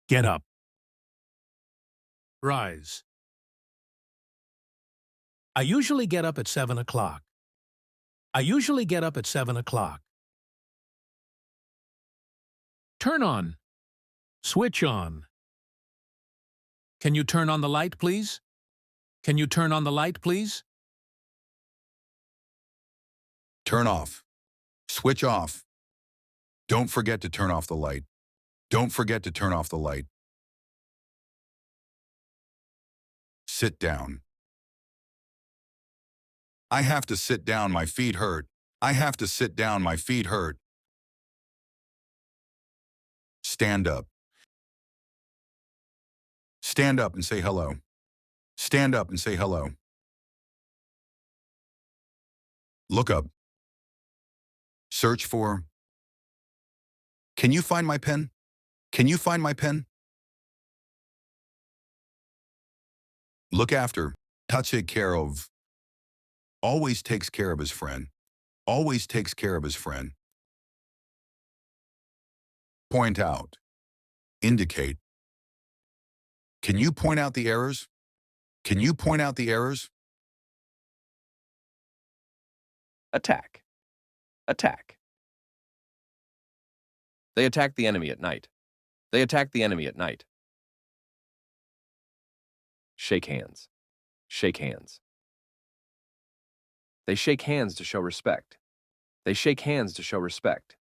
Get up. Rise. I usually get up at 7 o'clock. I usually get up at 7 o'clock. Turn on. Switch on. Can you turn on the light, please? Can you turn on the light, please? Turn off. Switch off. Don't forget to turn off the light. Don't forget to turn off the light. Sit down. I have to sit down, my feet hurt. I have to sit down, my feet hurt. Stand up. Stand up and say hello. Stand up and say hello. Look up. Search for. Can you find my pen? Can you find my pen? Look after. Take care of. Always takes care of his friend. Always takes care of his friend. Point out. Indicate. Can you point out the errors? Can you point out the errors? Attack. Attack. They attacked the enemy at night. They attacked the enemy at night. Shake hands. Shake hands. They shake hands to show respect. They shake hands to show respect.